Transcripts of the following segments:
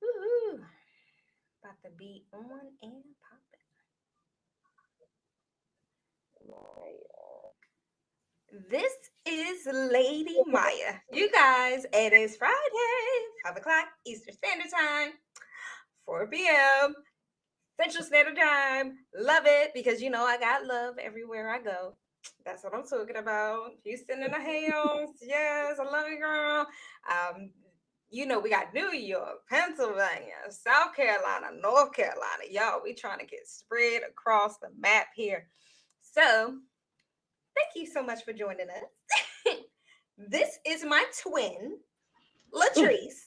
Woo-hoo. About to be on and popping. This is Lady Myya. You guys, it is Friday, 5 o'clock Eastern Standard Time, 4 p.m. Central Standard Time. Love it because you know I got love everywhere I go. That's what I'm talking about. Houston in the house. Yes, I love you, girl. Um, we got New York, Pennsylvania, South Carolina, North Carolina. Y'all, we trying to get spread across the map here. So thank you so much for joining us. This is my twin, Latrice.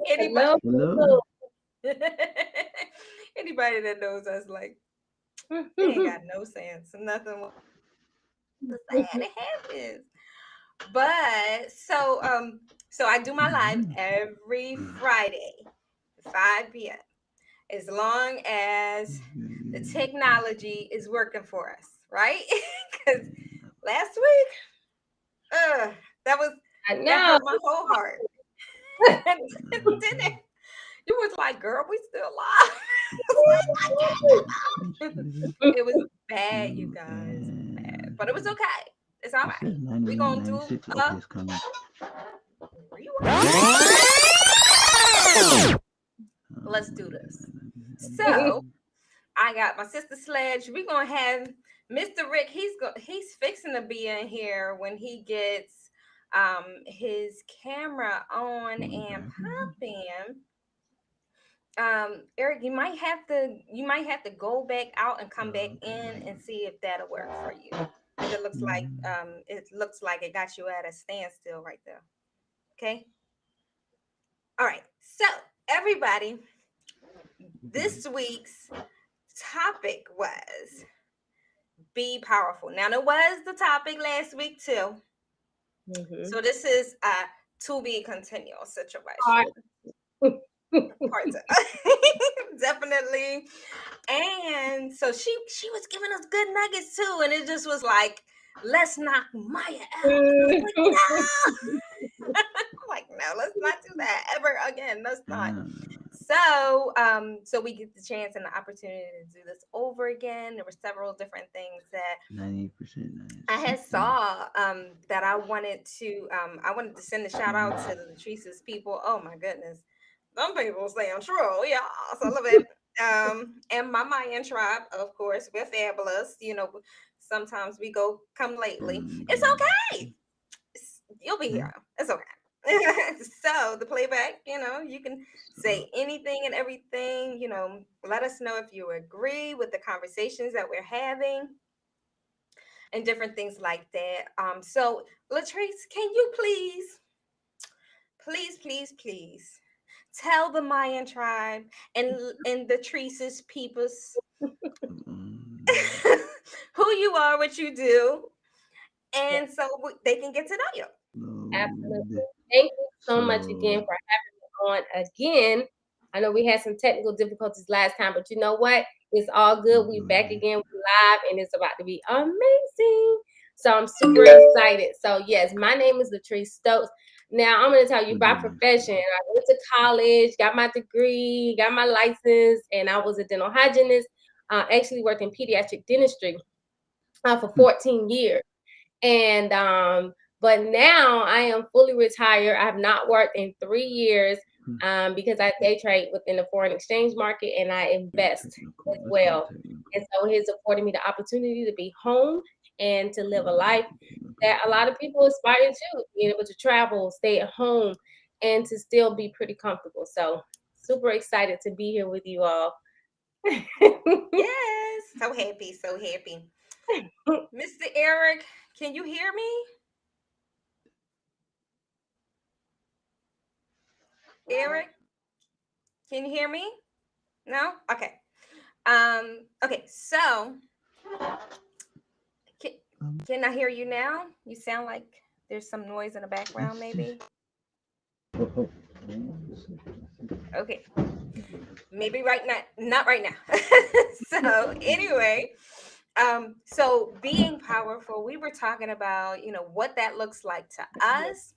Anybody, Hello. anybody that knows us, like, they ain't got no sense. Nothing to say. And it happens. But so I do my live every Friday, 5 p.m. As long as the technology is working for us, right? Because last week, that was I that know. hurt my whole heart. Didn't it? You was like, girl, we still alive. It was bad, you guys. Bad. But it was okay. It's all It right. says We're gonna 91, do 96. a Okay, it's coming. rewind. Let's do this. So I got my sister Sledge. We're gonna have Mr. Rick. He's fixing to be in here when he gets his camera on and popping. Eric, you might have to go back out and come back in and see if that'll work for you. 'Cause it looks like it got you at a standstill right there. Okay. All right. So everybody, this week's topic was be powerful. Now there was the topic last week too. So this is a to be continual situation. Part two. Definitely. And so she was giving us good nuggets too, and it just was like, let's knock Myya out. I'm like, no. I'm like, no, let's not do that ever again. Let's not. So we get the chance and the opportunity to do this over again. There were several different things that 90%. I had saw that I wanted to send a shout out to Latrice's people. Oh my goodness. Some people say I'm true. Yeah, so I love it. And my Mayan tribe, of course, we're fabulous. Sometimes we go come lately. It's okay. You'll be here. It's okay. So the playback, you can say anything and everything. Let us know if you agree with the conversations that we're having and different things like that. So Latrice, can you please tell the Mayan tribe and the Treese's peoples who you are, what you do, and so they can get to know you. Absolutely. Thank you so much again for having me on again. I know we had some technical difficulties last time, but you know what? It's all good. We back again. We live, and it's about to be amazing. So I'm super excited. So yes, my name is Latrice Stokes. Now I'm going to tell you by profession. I went to college, got my degree, got my license, and I was a dental hygienist. Actually worked in pediatric dentistry for 14 years. And but now I am fully retired. I have not worked in 3 years because I day trade within the foreign exchange market and I invest as well. And so it has afforded me the opportunity to be home and to live a life that a lot of people aspire to, being able to travel, stay at home, and to still be pretty comfortable. So super excited to be here with you all. Yes, so happy, so happy. Mr. Eric, can you hear me? Eric, can you hear me? No? Okay. Okay, so can, can I hear you now? You sound like there's some noise in the background, maybe. Okay. Maybe right now, not right now. So anyway, So being powerful, we were talking about, what that looks like to us.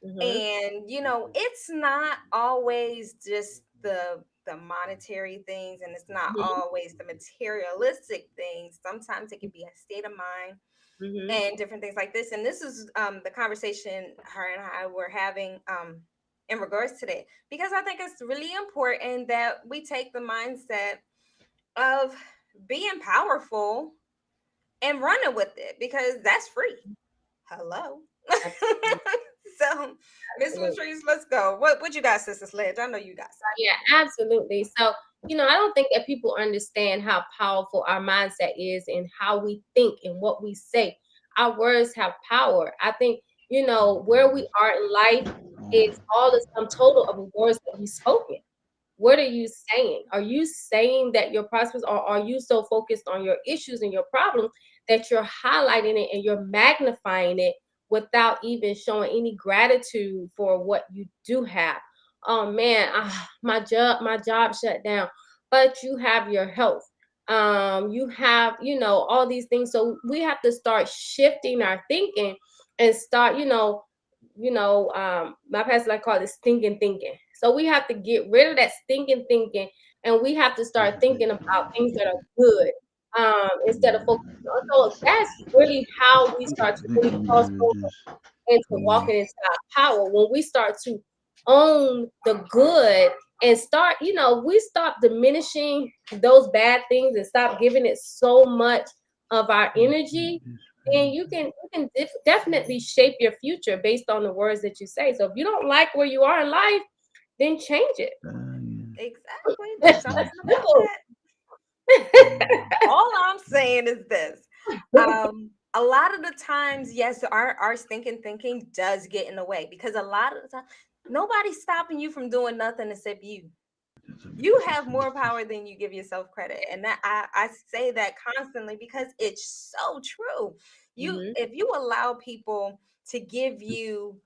Mhm. And it's not always just the monetary things, and it's not Mhm. always the materialistic things. Sometimes it can be a state of mind Mhm. and different things like this. And this is the conversation her and I were having in regards to that, because I think it's really important that we take the mindset of being powerful and running with it, because that's free. Hello. Absolutely. So, Miss Absolutely. Latrice, let's go. What you got, Sister Sledge? I know you got Yeah, absolutely. So, I don't think that people understand how powerful our mindset is and how we think and what we say. Our words have power. I think, where we are in life is all the sum total of the words that we spoken. What are you saying? Are you saying that you're prosperous, or are you so focused on your issues and your problems that you're highlighting it and you're magnifying it without even showing any gratitude for what you do have? Oh man, my job shut down, but you have your health. You have, all these things. So we have to start shifting our thinking and start, my pastor like call it stinking thinking. So we have to get rid of that stinking thinking, and we have to start thinking about things that are good, instead of focusing on. So that's really how we start to really cross over into walking into our power, when we start to own the good and start, we stop diminishing those bad things and stop giving it so much of our energy. And you can definitely shape your future based on the words that you say. So if you don't like where you are in life, then change it. exactly. Do something about Simple. that. All I'm saying is this. A lot of the times, yes, our stinking thinking does get in the way, because a lot of the time nobody's stopping you from doing nothing except you. You have more power than you give yourself credit, and that I say that constantly, because it's so true. Hmm. If you allow people to give you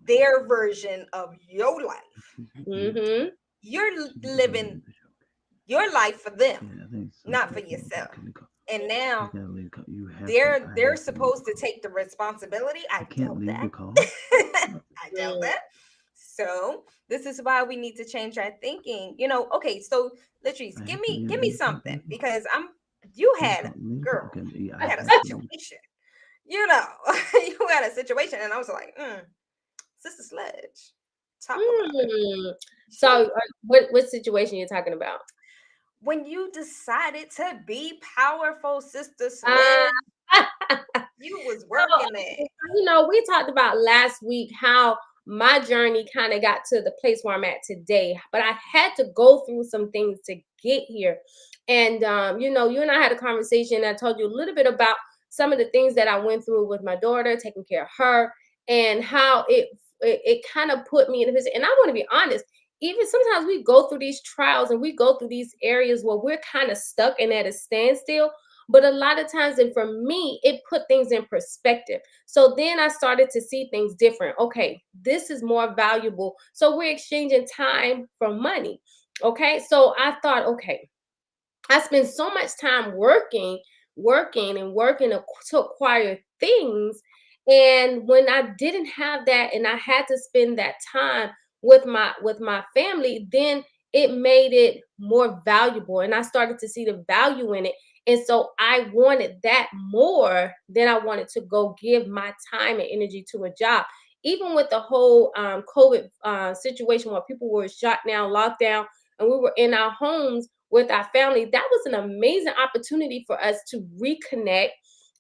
their version of your life, Hmm. you're living your life for them, not for yourself. And now they're supposed to take the responsibility. I doubt that. I doubt that. So this is why we need to change our thinking. Okay, so Latrice, give me something, because you had girl, you had a situation. You know, you had a situation, and I was like, Sister Sledge, talk about it. Mm. So, She what situation you're talking about? When you decided to be powerful, Sister Uh, Sledge, you was so, working it. we talked about last week how my journey kind of got to the place where I'm at today, but I had to go through some things to get here. And, you and I had a conversation. I told you a little bit about some of the things that I went through with my daughter, taking care of her, and how it kind of put me in a position. And I want to be honest, even sometimes we go through these trials and we go through these areas where we're kind of stuck and at a standstill. But a lot of times, and for me, it put things in perspective. So then I started to see things different. Okay, this is more valuable. So we're exchanging time for money. Okay, so I thought, okay, I spend so much time working and working to acquire things. And when I didn't have that and I had to spend that time with my family, then it made it more valuable. And I started to see the value in it. And so I wanted that more than I wanted to go give my time and energy to a job. Even with the whole COVID situation where people were shut down, locked down, and we were in our homes with our family, that was an amazing opportunity for us to reconnect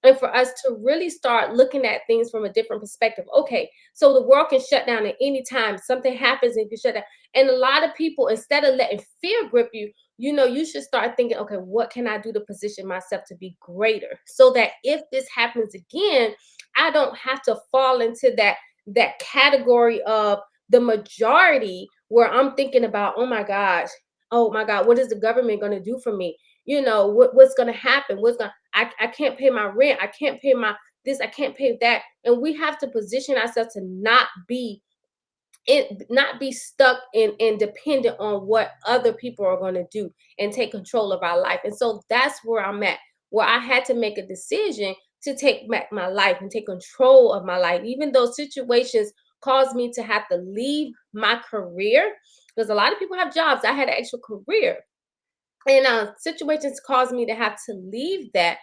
and for us to really start looking at things from a different perspective. Okay, so the world can shut down at any time. Something happens and you can shut down. And a lot of people, instead of letting fear grip you, you should start thinking, okay, what can I do to position myself to be greater so that if this happens again, I don't have to fall into that category of the majority where I'm thinking about, oh my God, what is the government going to do for me? What's going to happen? I can't pay my rent. I can't pay my this. I can't pay that. And we have to position ourselves to not be stuck and dependent on what other people are going to do and take control of our life. And so that's where I'm at. where I had to make a decision to take back my life and take control of my life, even though situations caused me to have to leave my career. Because a lot of people have jobs. I had an actual career, and situations caused me to have to leave that,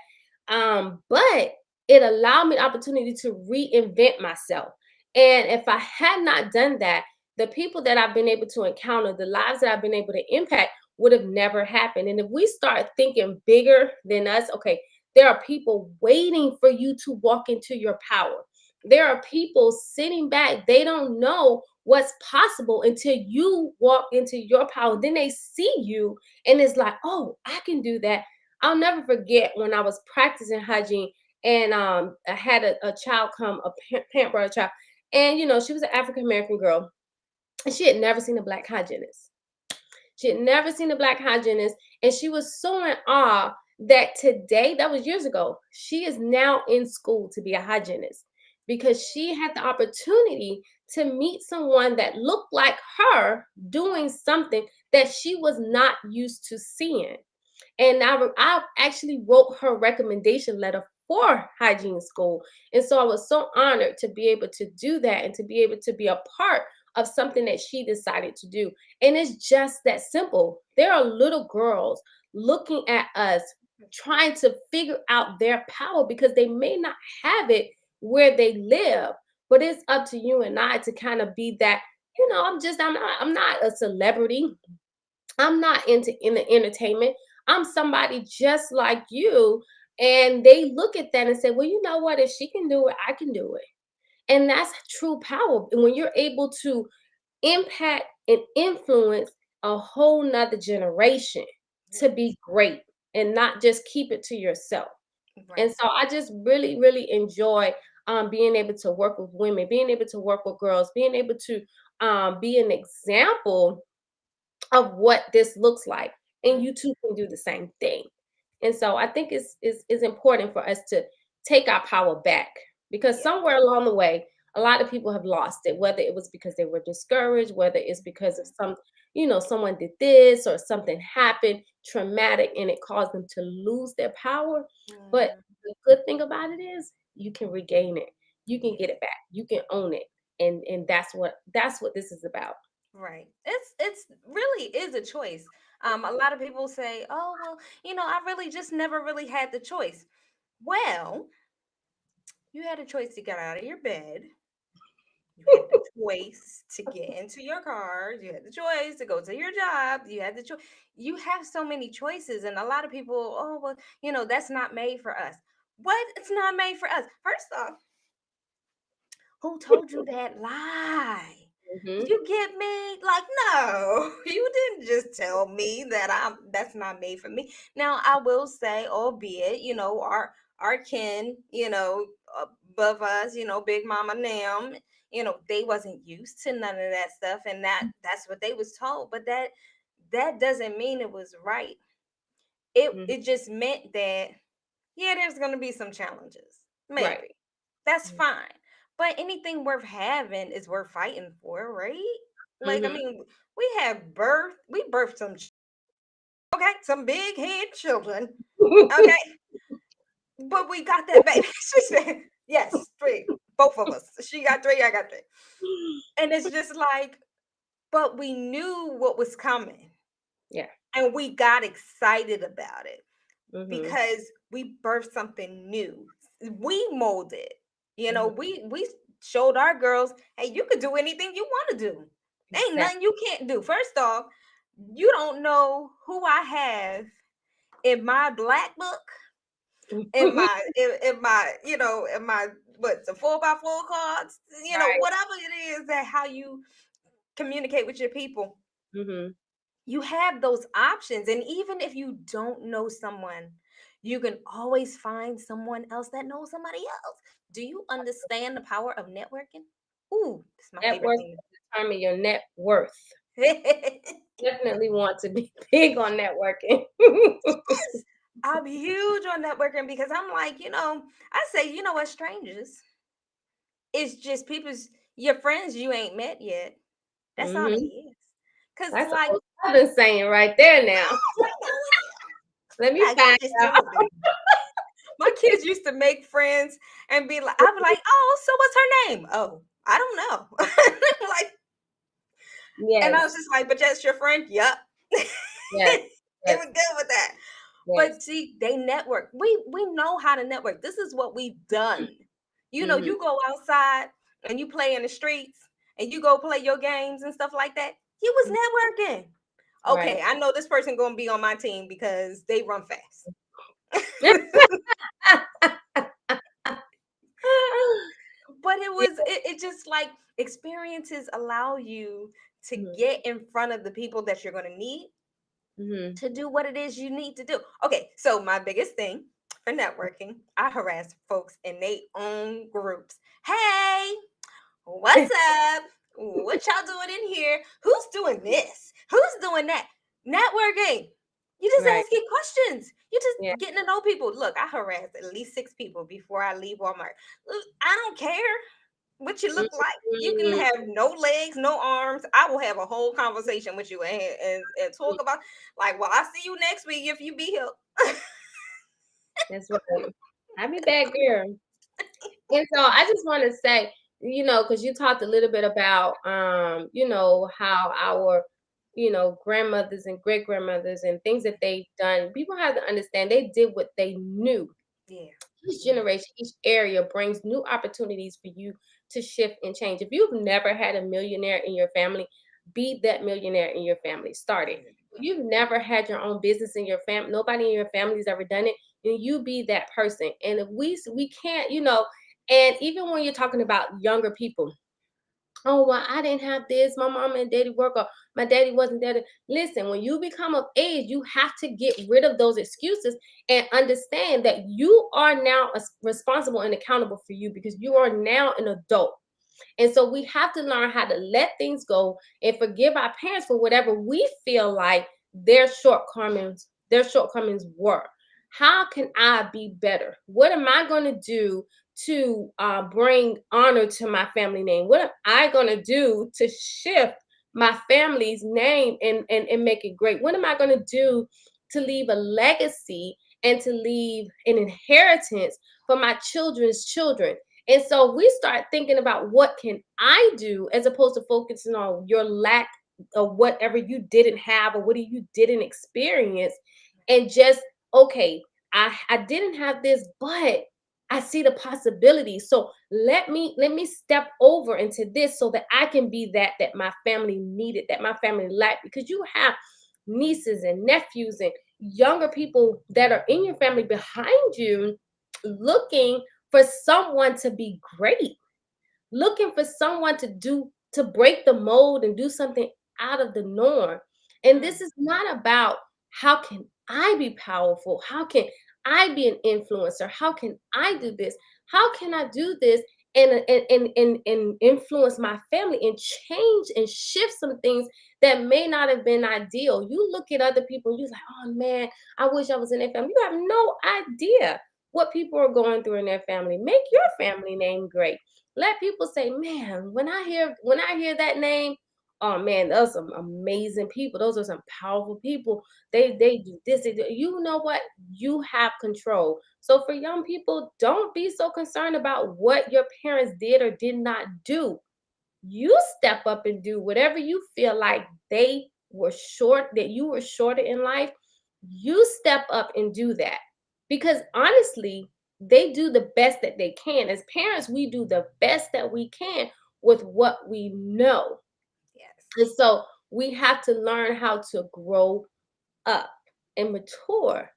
but it allowed me the opportunity to reinvent myself. And if I had not done that, the people that I've been able to encounter, the lives that I've been able to impact, would have never happened. And if we start thinking bigger than us, okay, there are people waiting for you to walk into your power. There are people sitting back, they don't know what's possible until you walk into your power. Then they see you, and it's like, oh, I can do that. I'll never forget when I was practicing hygiene, and I had a child come, a parent brought a child, and she was an African American girl, and she had never seen a black hygienist. She had never seen a black hygienist, and she was so in awe that today, that was years ago, she is now in school to be a hygienist because she had the opportunity to meet someone that looked like her doing something that she was not used to seeing. And I actually wrote her recommendation letter for hygiene school. And so I was so honored to be able to do that and to be able to be a part of something that she decided to do. And it's just that simple. There are little girls looking at us trying to figure out their power because they may not have it where they live, but it's up to you and I to kind of be that. I'm not a celebrity. I'm not in the entertainment. I'm somebody just like you. And they look at that and say, well, you know what? If she can do it, I can do it. And that's true power. And when you're able to impact and influence a whole nother generation to Yes. be great and not just keep it to yourself. And Right. so I just really, really enjoy being able to work with women, being able to work with girls, being able to be an example of what this looks like, and Mhm. you too can do the same thing. And so I think it's important for us to take our power back, because Yeah. somewhere along the way a lot of people have lost it, whether it was because they were discouraged, whether it's because of someone did this or something happened traumatic and it caused them to lose their power. But Mhm. the good thing about it is you can regain it, you can get Yeah. it back, you can own it. And that's what this is about. Right. It's really is a choice. A lot of people say, "Oh, well, I really just never really had the choice." Well, you had a choice to get out of your bed. You had the choice to get into your car. You had the choice to go to your job. You had the choice. You have so many choices, and a lot of people, oh, well, that's not made for us. What? It's not made for us. First off, who told you that lie? Hmm. You get me? Like, no, you didn't just tell me that that's not made for me. Now, I will say, albeit, our kin, above us, Big Mama Nam, they wasn't used to none of that stuff, and that's what they was told. But that doesn't mean it was right. Hmm. It just meant that, yeah, there's gonna be some challenges. Right. Maybe. That's fine. But anything worth having is worth fighting for, right? Like, I Hmm. mean, we birthed some, okay, some big head children, okay, but we got that baby. She said, yes, three, both of us. She got three, I got three. And it's just like, but we knew what was coming Yeah. and we got excited about it, Hmm. because we birthed something new. We molded. Hmm. We showed our girls, hey, you could do anything you want to do. Ain't Exactly. nothing you can't do. First off, you don't know who I have in my black book, in my what, the 4x4 cards, Right. whatever it is, that how you communicate with your people. Hmm. You have those options. And even if you don't know someone, you can always find someone else that knows somebody else. Do you understand the power of networking? Ooh, it's my Net favorite worth thing. determine your net worth. Yes, Definitely want to be big on networking. I'm huge on networking because I'm like, I say, what, strangers? It's just your friends you ain't met yet. That's all it Hmm. is. Cause That's a like, whole southern saying right there now. yes, I know it is. Let me Like, I find just out. told them. to make friends and be like, I'd be like, oh, so what's her name? Oh, I don't know. Like, and I Yes. was just like, but that's your friend? Yep. Yes. It Yes. was good with that. But Yes. see, they network. We know how to network. This is what we've done. You know, Mm-hmm. you go outside and you play in the streets and you go play your games and stuff like that. You was networking. Right. Okay, I know this person gonna be on my team because they run fast. But it just like experiences allow you to get in front of the people that you're gonna need Mm-hmm. to do what it is you need to do. Okay, so my biggest thing for networking, I harass folks in their own groups. Hey, what's up? What y'all doing in here? Who's doing this? Who's doing that? Networking. You just Right. asking questions. You Yeah. just getting to know people. Look, I harassed at least 6 people before I leave Walmart. Look, I don't care what you look like. You can Mm-hmm. have no legs, no arms. I will have a whole conversation with you and talk about like, well, I'll see you next week if you be here. That's right. I'll be back, girl. And so I just want to say, because you talked a little bit about, how our, grandmothers and great grandmothers and things that they've done. People have to understand they did what they knew. Yeah, Each yeah, generation, each area brings new opportunities for you to shift and change. If you've never had a millionaire in your family, be that millionaire in your family. Start it. If you've never had your own business in your family, nobody in your family's ever done it, then you be that person. And if we can't, and even when you're talking about younger people, oh, well, I didn't have this. My mom and daddy work, or my daddy wasn't there. Listen, when you become of age, you have to get rid of those excuses and understand that you are now responsible and accountable for you because you are now an adult. And so we have to learn how to let things go and forgive our parents for whatever we feel like their shortcomings were. How can I be better? What am I going to do to bring honor to my family name? What am I going to do to shift my family's name and make it great? What am I going to do to leave a legacy and to leave an inheritance for my children's children? And so we start thinking about what can I do as opposed to focusing on your lack of whatever you didn't have or what you didn't experience. And just, okay, I didn't have this, but I see the possibility. So let me step over into this so that I can be that my family needed, that my family lacked. Because you have nieces and nephews and younger people that are in your family behind you looking for someone to be great, looking for someone to break the mold and do something out of the norm. And mm, this is not about how can I be powerful? How can I be an influencer? How can I do this? How can I do this and influence my family and change and shift some things that may not have been ideal? You look at other people and you're like, oh man, I wish I was in their family. You have no idea what people are going through in their family. Make your family name great. Let people say, man, when I hear that name, oh man, those are some amazing people. Those are some powerful people. They do this. You know what? You have control. So for young people, don't be so concerned about what your parents did or did not do. You step up and do whatever you feel like that you were shorter in life. You step up and do that. Because honestly, they do the best that they can. As parents, we do the best that we can with what we know. yes. And so we have to learn how to grow up and mature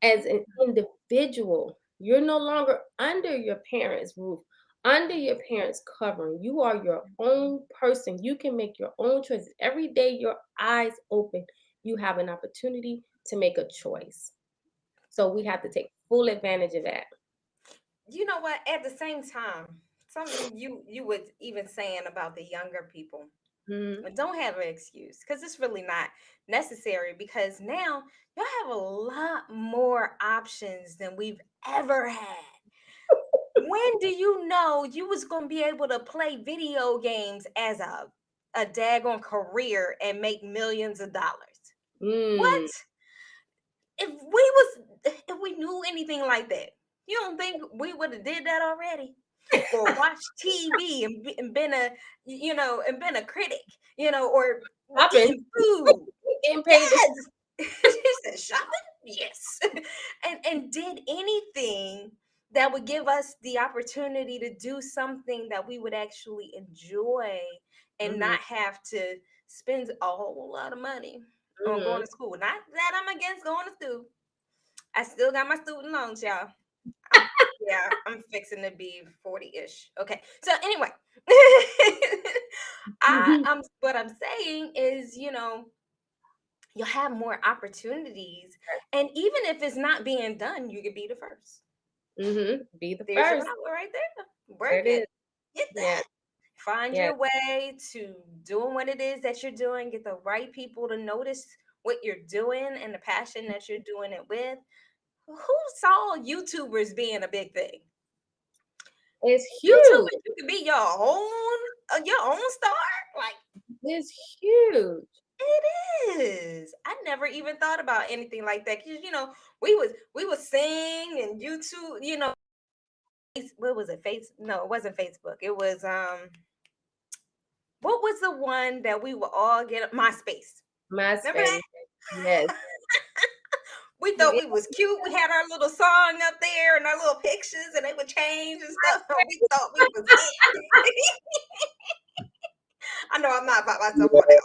as an individual. You're no longer under your parents' roof, under your parents' covering. You are your own person. You can make your own choices. Every day your eyes open, you have an opportunity to make a choice. So we have to take full advantage of that. You know what? At the same time, something you was even saying about the younger people. Mhm. Don't have an excuse because it's really not necessary because now y'all have a lot more options than we've ever had. When do you know you was gonna be able to play video games as a daggone career and make millions of dollars? What? Mm. If we knew anything like that, You don't think we would have did that already? Or watched TV and been a, and been a critic, or Shopping, eating food. getting paid to. Yes. She said shopping? Yes. And did anything that would give us the opportunity to do something that we would actually enjoy and Mhm, not have to spend a whole lot of money on going mhm. to school. Not that I'm against going to school. I still got my student loans, y'all. I'm yeah, I'm fixing to be 40-ish. Okay. So anyway, what I'm saying is, you'll have more opportunities. And even if it's not being done, you could be the first. Be the There's your first. power right there. There Work it it. is. Get Yeah, that. Find yeah. your way to doing what it is that you're doing. Get the right people to notice what you're doing and the passion that you're doing it with. Who saw YouTubers being a big thing? It's huge. YouTubers, you could be your own star. Like It's huge. it is. I never even thought about anything like that. Cause we would sing and YouTube. What was it? No, it wasn't Facebook. It was what was the one that we would all get? MySpace. Remember that? MySpace. Yes. We thought Yeah. we was cute. We had our little song up there and our little pictures, and they would change and stuff. We thought we was it. I know I'm not by myself on that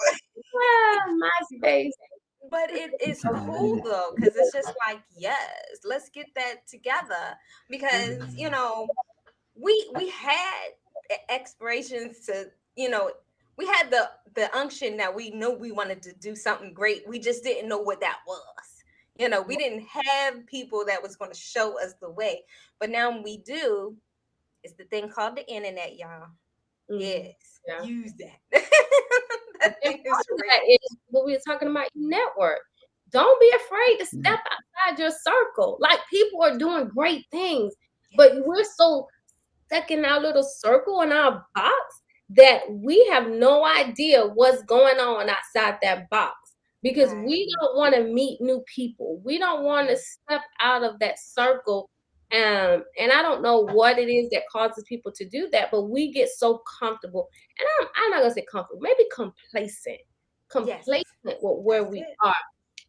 one. MySpace. But it is I cool did it. though, because it's just like, yes, let's get that together. Because, we had expirations to, we had the unction that we knew we wanted to do something great. We just didn't know what that was. We didn't have people that was going to show us the way. But now we do. It's the thing called the internet, y'all. Mhm. Yes, Yeah. use that. That And thing is part of that real. is what we were talking about, network. Don't be afraid to Yeah. step outside your circle. Like people are doing great things, but we're so stuck in our little circle in our box that we have no idea what's going on outside that box because Right. we don't want to meet new people. We don't want to step out of that circle. And I don't know what it is that causes people to do that, but we get so comfortable. And I'm not gonna say comfortable, maybe complacent, Yes, complacent with where that's we it. are.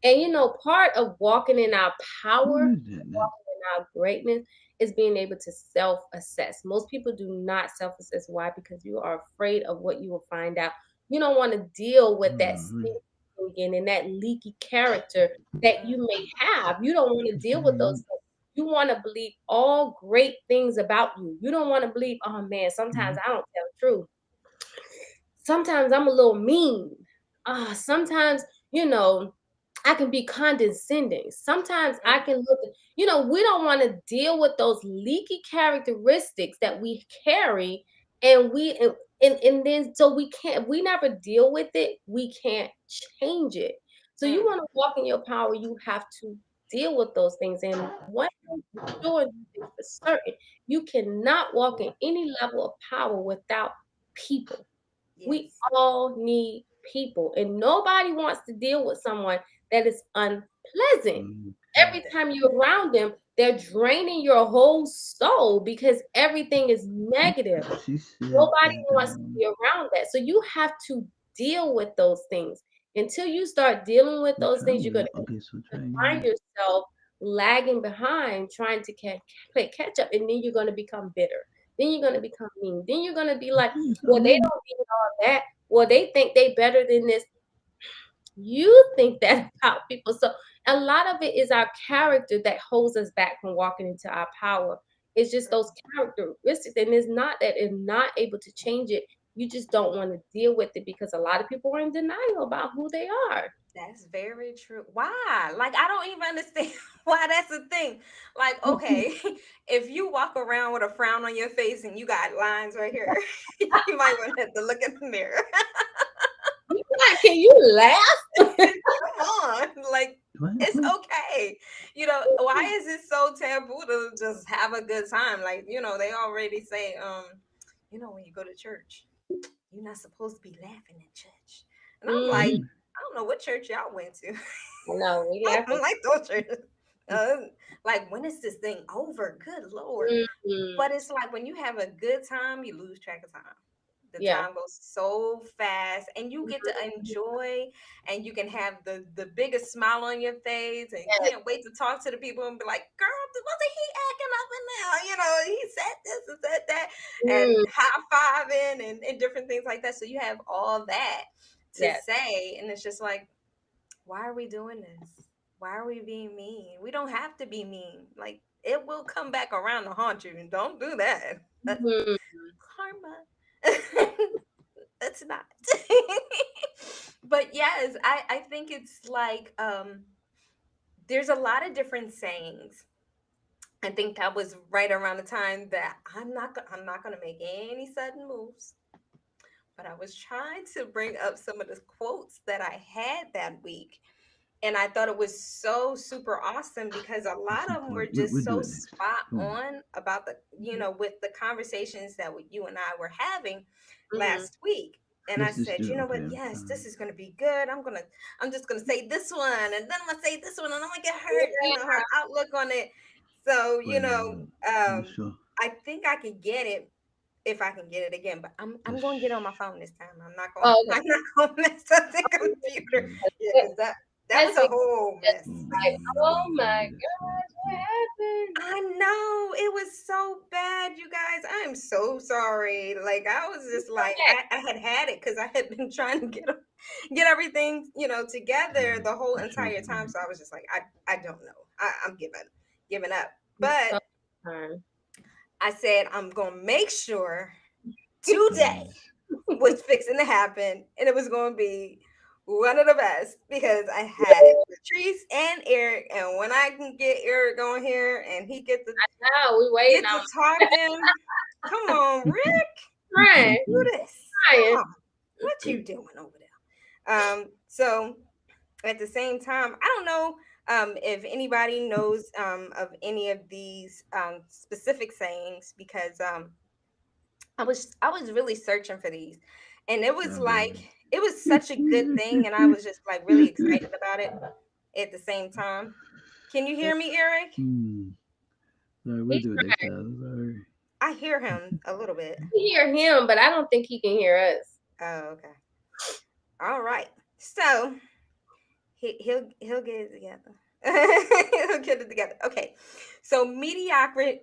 And part of walking in our Who power, is that now? walking in our greatness, is being able to self-assess. Most people do not self-assess. Why? Because you are afraid of what you will find out. You don't want to deal with that Uh, thinking and that leaky character that you Mm, may have. You don't want to deal with those okay. things. You want to believe all great things about you. You don't want to believe, oh man, sometimes Mhm. I don't tell the truth. Sometimes I'm a little mean. Sometimes, you know, I can be condescending. Sometimes I mm, can look, we don't want to deal with those leaky characteristics that we carry and and then so we can't if we never deal with it, we can't change it. So you mm. want to walk in your power, you have to deal with those things. And one thing for sure, and one thing for certain, you cannot walk in any level of power without people. We Yes, all need people, and nobody wants to deal with someone that is unpleasant. Every Okay. time you're around them, they're draining your whole soul because everything is negative. She said Nobody that. wants to be around that. So you have to deal with those things. Until you start dealing with I'm those things, trying you're going to. to Okay, so try find again. yourself lagging behind, trying to play catch up, and then you're going to become bitter. Then you're going to become mean. Then you're going to be like, Okay, so well, they again. don't need all that. Well, they think they better than this. You think that about people. So a lot of it is our character that holds us back from walking into our power. It's just true. those characteristics. And it's not that they're not able to change it. You just don't want to deal with it because a lot of people are in denial about who they are. That's very true. Why? Like, I don't even understand why that's a thing. Like, okay, if you walk around with a frown on your face and you got lines right here, you might want to have to look in the mirror. Can you laugh? Come on, like. It's What? okay. Why is it so taboo to just have a good time? Like, they already say, when you go to church, you're not supposed to be laughing in church. And I'm like, Mm, Mm. I don't know what church y'all went to. no, we I laughing. don't like those churches. uh, like when is this thing over? Good Lord. Mhm. But it's like when you have a good time, you lose track of time. The Yeah. time goes so fast, and you get to Mhm. enjoy, and you can have the biggest smile on your face, and Yes. can't wait to talk to the people and be like, "Girl, wasn't he acting up in there? You know, he said this and said that," and Mm. high fiving and different things like that. So you have all that to Yes. say, and it's just like, why are we doing this? Why are we being mean? We don't have to be mean. Like it will come back around to haunt you, and don't do that. That's Mhm. karma. That's not. But yes, I think it's like there's a lot of different sayings. I think that was right around the time that I'm not gonna make any sudden moves. But I was trying to bring up some of the quotes that I had that week, and I thought it was so super awesome because a Let's lot see, of them Corey. were We'll just do so it next time. spot Come on. on about the, with the conversations that you and I were having Mhm. last week. And I Let's just said, do you it. know Okay. what? Yes, this is gonna be good. I'm just gonna say this one, and then I'm gonna say this one, and I'm gonna get her outlook on it. So, Well, you sure? I think I can get it if I can get it again, but I'm Just going to get on my phone this time. I'm not going. Oh, okay. I'm not going to mess up the computer. okay. Yeah, That- because that was That's a me. whole Just mess. like, oh my Yes, Lord. gosh, what happened? I know it was so bad, you guys. I'm so sorry. Like I was just like Okay. I had it because I had been trying to get everything together the whole I'm sure entire it's time. good. So I was just like I don't know. I'm giving up. It's But so fun. I said I'm gonna make sure today Yes. was fixing to happen, and it was going to be one of the best because I had it. Patrice and Eric, and when I can get Eric on here and he Now we waiting get to on talking, come on, Rick, trying, do this. trying. Come on, what you doing over there? So at the same time, I don't know if anybody knows of any of these specific sayings because I was really searching for these. And it was like Um, it was such a good thing and I was just like really excited about it at the same time. Can you hear me, Eric? hmm. Sorry, we'll He's do it next trying. time. Sorry. I hear him a little bit. We hear him, but I don't think he can hear us. Oh, okay. All right. So he'll get it together. He'll get it together. Okay. So mediocrity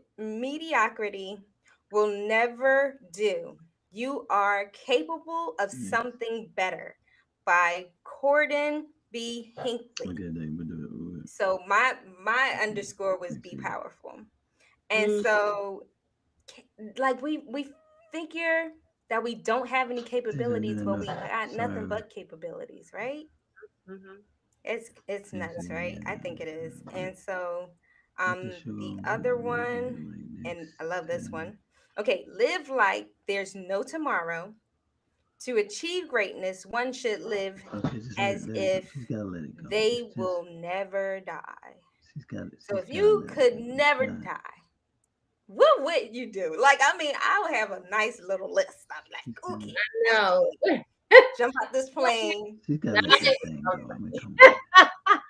will never do. You are capable of Yes. something better by Corden B. Hinckley. Okay, then we'll do it. So my Okay. underscore was Next be week. powerful. And Mm, so like we figure that we don't have any capabilities, but we got nothing Sorry. but capabilities, right? mhm. It's Yes, nuts, right? I think it is. but And so what the show the gonna other do one, like and next I love this time? one. Okay, live like there's no tomorrow. To achieve greatness, one should live Okay, just as let it go. if She's gotta let it go. they Just will never die. So she's if gotta you let it could go. Just never gotta die, what would you do? Like, I mean, I would have a nice little list. I'm she's like, gotta okay, I'm No. gonna jump out this plane. she's gotta Now let it's that thing go. I mean, come on. something.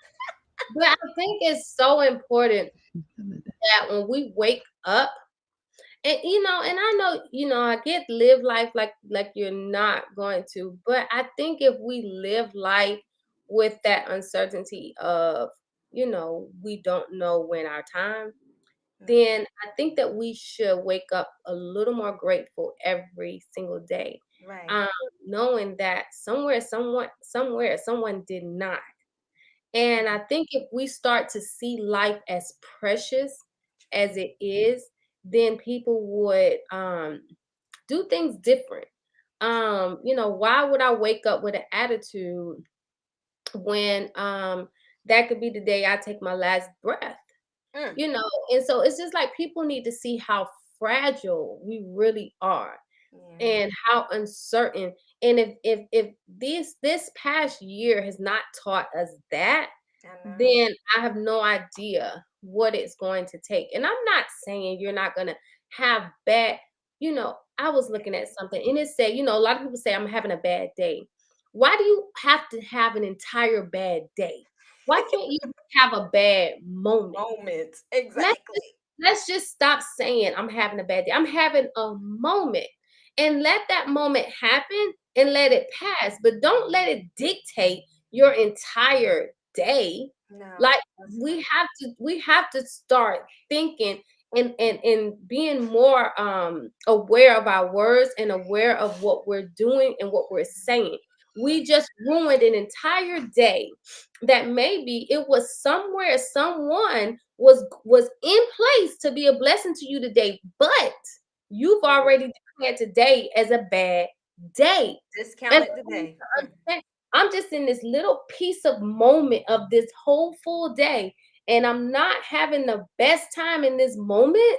But I think it's so important She's gotta let that that when we wake up, and and I know, I get live life like you're not going to, but I think if we live life with that uncertainty of, we don't know when our time, Mhm. then I think that we should wake up a little more grateful every single day. Right. Um, Knowing that somewhere someone did not. And I Mhm. think if we start to see life as precious as it is, then people would do things different. Why would I wake up with an attitude when that could be the day I take my last breath? Mm. You know, and so it's just like people need to see how fragile we really are Yeah, and how uncertain. And if this past year has not taught us that, I know. then I have no idea what it's going to take. And I'm not saying you're not gonna have bad, I was looking at something and it said, a lot of people say I'm having a bad day. Why do you have to have an entire bad day? Why can't you have a bad moment? Moment. Let's just Exactly. let's just stop saying I'm having a bad day. I'm having a moment. And let that moment happen and let it pass. But don't let it dictate your entire day. No, Like that's we have to start thinking and being more aware of our words and aware of what we're doing and what we're saying. We just ruined an entire day that maybe it was somewhere someone was in place to be a blessing to you today, but you've right. already declared today as a bad day. And Discounted today. I'm just in this little piece of moment of this whole full day, and I'm not having the best time in this moment,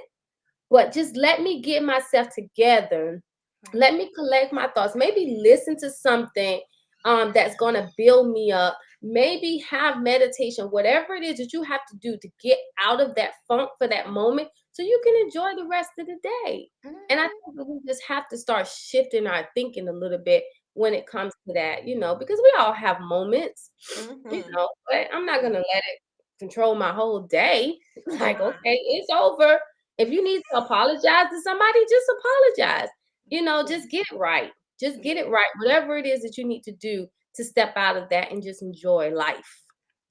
but just let me get myself together. Right. Let me collect my thoughts. Maybe listen to something that's going to build me up. Maybe have meditation, whatever it is that you have to do to get out of that funk for that moment so you can enjoy the rest of the day. And I Mhm. think that we just have to start shifting our thinking a little bit when it comes to that, because we all have moments, Mhm. but I'm not going to let it control my whole day. Like, Nah. okay, it's over. If you need to apologize to somebody, just apologize. Yeah. Just get it right. Just get it Yeah. right. Whatever it is that you need to do to step out of that and just enjoy life.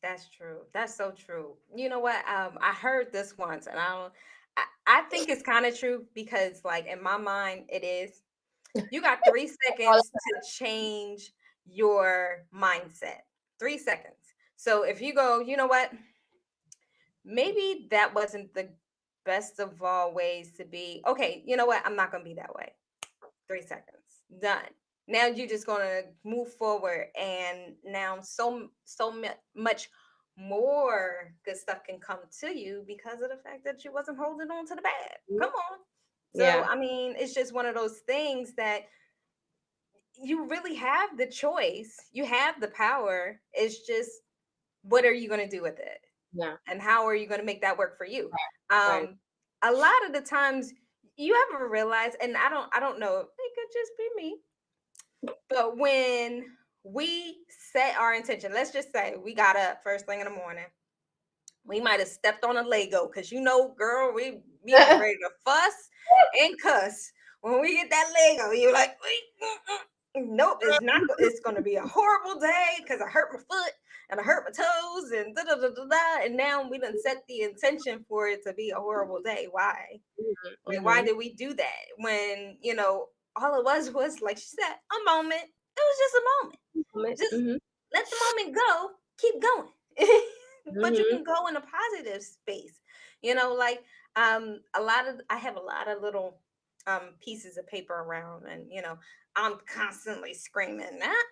That's true. That's so true. You know what? I heard this once, and I think it's kind of true because, like, in my mind, it is. You got 3 seconds to change your mindset. 3 seconds. So if you go, you know what? Maybe that wasn't the best of all ways to be. Okay, you know what? I'm not gonna be that way. 3 seconds, done. Now you're just gonna move forward, and now much more good stuff can come to you because of the fact that you wasn't holding on to the bad. Mhm. Come on. So Yeah, I mean, it's just one of those things that you really have the choice. You have the power. It's just what are you gonna do with it? yeah, And how are you going to make that work for you? right. A lot of the times you ever realize, and I don't know, it could just be me, but when we set our intention, let's just say we got up first thing in the morning, we might have stepped on a Lego because girl, we be ready to fuss and cuss when we get that Lego. You're like, "Wait, nope, it's not. It's going to be a horrible day because I hurt my foot and I hurt my toes and da da da da da." And now we didn't set the intention for it to be a horrible day. Why? Like, why Mhm. did we do that when all it was like she said, a moment. It was just a moment. Just Mhm. let the moment go, keep going. But you Mhm. can go in a positive space. Like a lot of I have a lot of little pieces of paper around, and I'm constantly screaming, I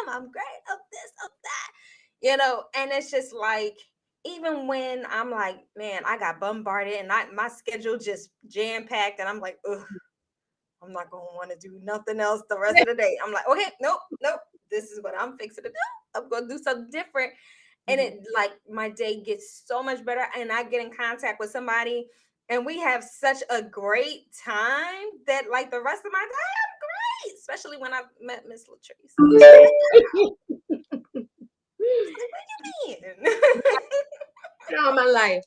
am, I'm great of this, of that. And it's just like even when I'm like, man, I got bombarded and my schedule just jam packed, and I'm like, ugh, I'm not gonna want to do nothing else the rest of the day. I'm like, okay, nope, nope. This is what I'm fixing to do. I'm gonna do something different. And Mhm. it like my day gets so much better, and I get in contact with somebody and we have such a great time that like the rest of my day, I'm great. Especially when I met Miss Latrice. I'm just like, where you been? All my life.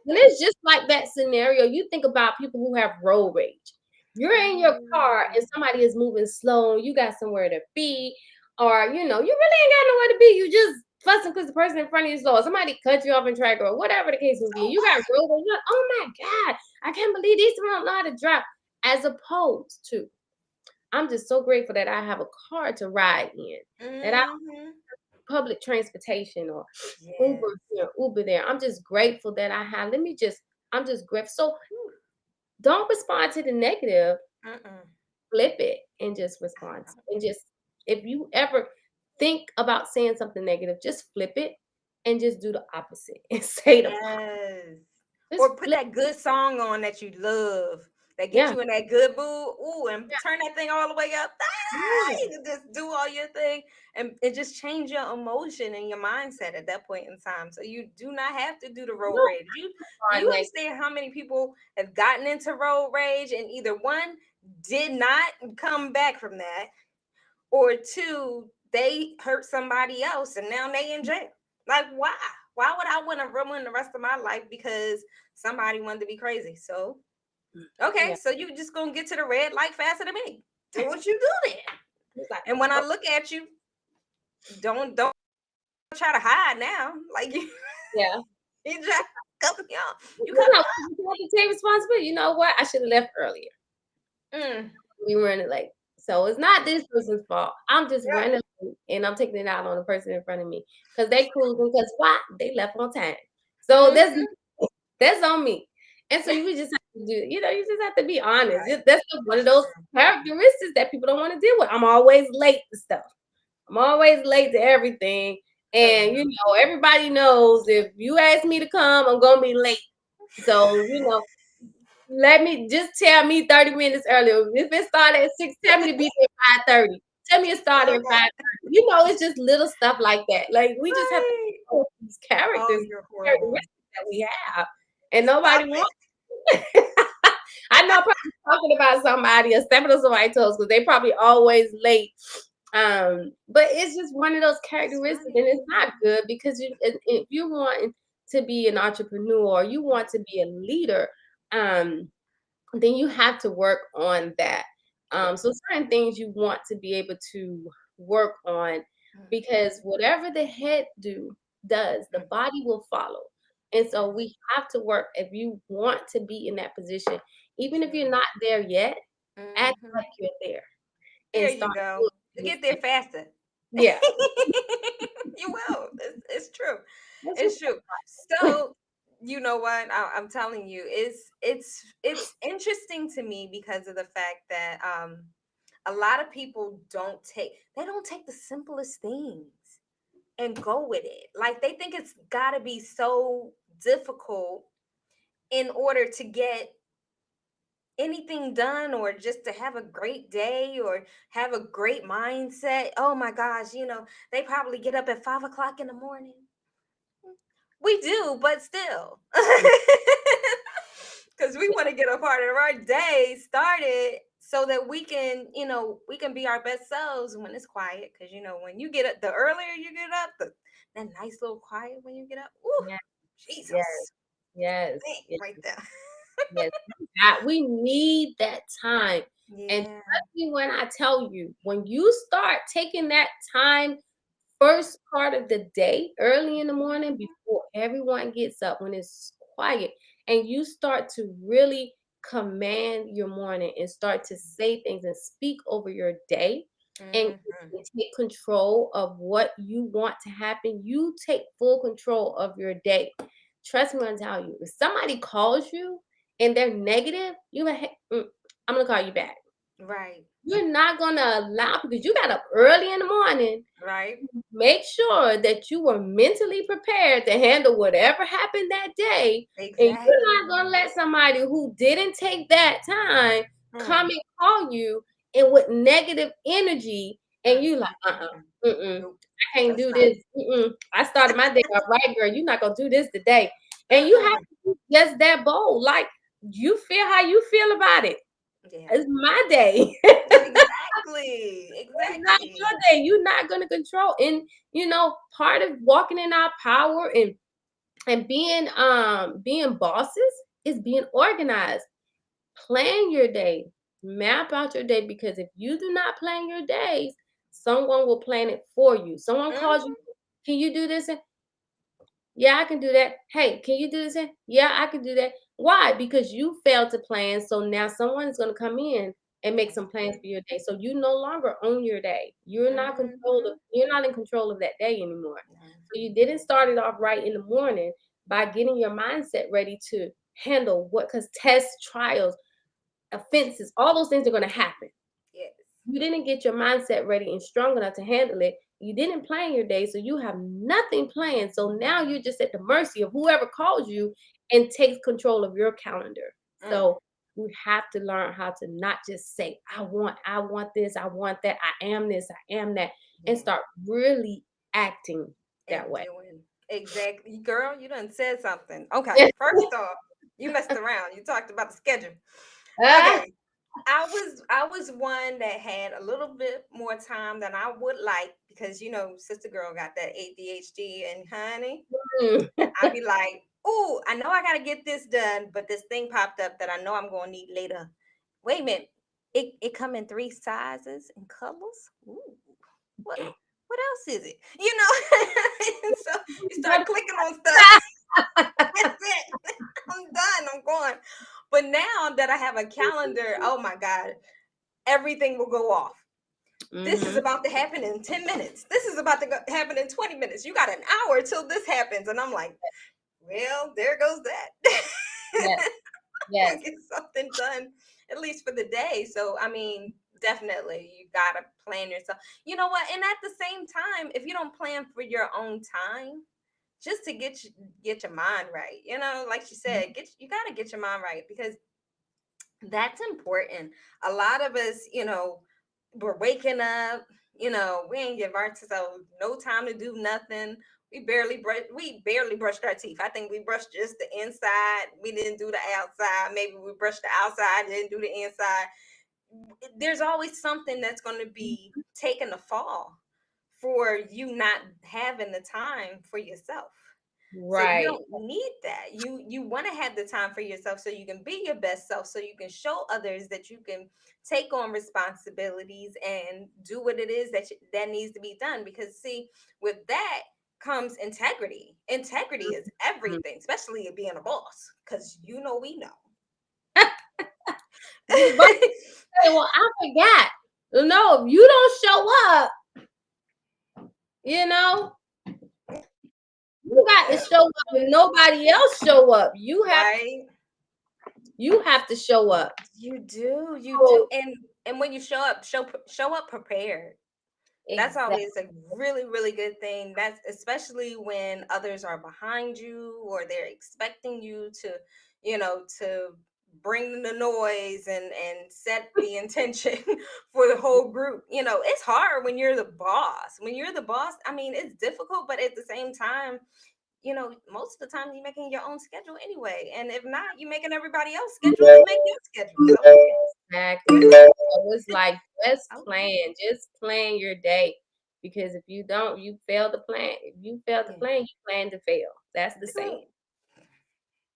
And it's just like that scenario. You think about people who have road rage. You're in your car and Mm. somebody is moving slow, you got somewhere to be, or you really ain't got nowhere to be. You just fussing because the person in front of you is slow, or somebody cut you off in traffic, or whatever the case may be. So You got road rage. You're like, oh my God, I can't believe these people don't know how to drive. As opposed to, I'm just so grateful that I have a car to ride in, that I hmm public transportation or Uber yes. here, Uber there. I'm just grateful that I have. I'm just grateful. So don't respond to the negative, Mm-mm. flip it and just respond. And just, if you ever think about saying something negative, just flip it and just do the opposite and say the positive. Yes. Just Or put flip. that good song on that you love that get Yeah. you in that good mood. Ooh, and turn that thing all the way up. Ah, Yeah. you can just do all your thing and it just change your emotion and your mindset at that point in time. So you do not have to do the road No, rage. Do you negative. understand how many people have gotten into road rage and either one did not come back from that, or two they hurt somebody else and now they in jail. Like, why? Why would I want to ruin the rest of my life because somebody wanted to be crazy? So, okay, Yeah. so you just gonna get to the red light faster than me. Do what you do then. It's like, And when I oh, look at you, don't try to hide now. Like yeah. you just cut me off. You cut You know, you have to take responsibility. You know what? I should have left earlier. me off. We were running late. So it's not this person's fault. I'm just Yeah. running late and I'm taking it out on the person in front of me. Because they cruising because why? They left on time. So Mhm. that's on me. And so you just have to do, you just have to be honest. Right. That's one of That's those true. characteristics that people don't want to deal with. I'm always late to stuff. I'm always late to everything. And Mhm. everybody knows if you ask me to come, I'm gonna be late. So, let me just tell me 30 minutes earlier. If it started at 6, tell me to be there at 5:30. Tell me it started at Okay. 5:30. It's just little stuff like that. Like we just have to Right. know these Oh, characters, you're horrible. characteristics that we have. And Stop nobody it. wants. I know I'm probably talking about somebody or stepping on somebody's toes because they probably always late. But it's just one of those It's characteristics, funny. and it's not good because if you want to be an entrepreneur or you want to be a leader, um, then you have to work on that. Yeah. So certain things you want to be able to work on because Mhm. whatever the head does, the body will follow. And so Yes. we have to work if you want to be in that position, even if True. you're not there yet, act Mhm. like you're there There and you start go. doing these Get there things. faster. Yeah, You will. It's true. that's It's just true. So you know what? I'm telling you, it's interesting to me because of the fact that a lot of people don't take the simplest things and go with it. Like they think it's got to be so difficult in order to get anything done or just to have a great day or have a great mindset. Oh my gosh, they probably get up at 5 o'clock in the morning. We do, but still. Because we want to get a part of our day started so that we can be our best selves when it's quiet. Because when you get up, the earlier you get up, that nice little quiet when you get up. Ooh, yes, yes, Jesus. yes, Dang, yes. right there. Yes, we need that time. And Yeah. trust me when I tell you, when you start taking that time first part of the day, early in the morning, before everyone gets up, when it's quiet, and you start to really command your morning and start to say things and speak over your day and Mhm. take control of what you want to happen, you take full control of your day. Trust me when I tell you, if somebody calls you and they're negative, you like, hey, I'm gonna call you back. Right. You're not gonna allow because you got up early in the morning. Right. Make sure that you were mentally prepared to handle whatever happened that day. And you're not Exactly. gonna let somebody who didn't take that time come Hmm. and call you and with negative energy, and you like, mm-mm, Nope. I can't Let's do not. this. I started my day off right, girl. You're not gonna do this today. And you have Mm-mm. to be just that bold. Like you feel how you feel about it. Yeah. It's my day. Exactly. It's not Exactly. your day. You're not gonna control. And part of walking in our power and being bosses is being organized. Plan your day. Map out your day because if you do not plan your days, someone will plan it for you. Someone calls you, Mhm. can you do this? Yeah, I can do that. Hey, can you do this? Yeah, I can do that. Why? Because you failed to plan. So now someone is going to come in and make some plans for your day. So you no longer own your day. Mhm. You're not in control of that day anymore. No. So you didn't start it off right in the morning by getting your mindset ready to handle because tests, trials, offenses, all those things are going to happen. Yes. You didn't get your mindset ready and strong enough to handle it. You didn't plan your day, so you have nothing planned. So now you're just at the mercy of whoever calls you and takes control of your calendar. Mm. So you have to learn how to not just say, I want this, I want that, I am this, I am that, and Yeah. start really acting that And way. doing exactly, girl. You done said something. Okay. First off, you messed around. You talked about the schedule. Ah, Okay. I was one that had a little bit more time than I would like because sister girl got that ADHD and honey, Mm. I'd be like, "Oh, I know I gotta get this done, but this thing popped up that I know I'm gonna need later. Wait a minute, it come in three sizes and colors. Ooh, what what else is it? And so you start clicking on stuff. That's it. I'm done. I'm going. But now that I have a calendar, oh my God, everything will go off. This is Mm-hmm. about to happen in 10 minutes. This is about to happen in 20 minutes. You got an hour till this happens. And I'm like, well, there goes that. Yes, I yes. get something done, at least for the day. So, I mean, definitely, you got to plan yourself. You know what? And at the same time, if you don't plan for your own time, just to get your mind right, like she said, you got to get your mind right because that's important. A lot of us, we're waking up, we ain't give ourselves no time to do nothing. We barely brushed our teeth. I think we brushed just the inside. We didn't do the outside. Maybe we brushed the outside, didn't do the inside. There's always something that's going to be taking a fall for you not having the time for yourself. So you Right. don't need that. You want to have the time for yourself so you can be your best self, so you can show others that you can take on responsibilities and do what it is that needs to be done. Because see, with that comes integrity. Integrity is Mhm. everything, especially it being a boss, because we know. You both say, well, I forgot. No, if you don't show up, you know, you got to show up when nobody else show up. Right? You have to show up. You do, So and when you show up prepared. That's exactly. always a really, really good thing. That's especially when others are behind you or they're expecting you to bring the noise and set the intention for the whole group. It's hard when you're the boss. When you're the boss, I mean, it's difficult, but at the same time, most of the time you're making your own schedule anyway. And if not, you're making everybody else's schedule to make your schedule. So Exactly. you So know, it's like okay. just plan your day. Because if you don't, you fail to plan. If you fail to Yeah. plan, you plan to fail. That's the saying.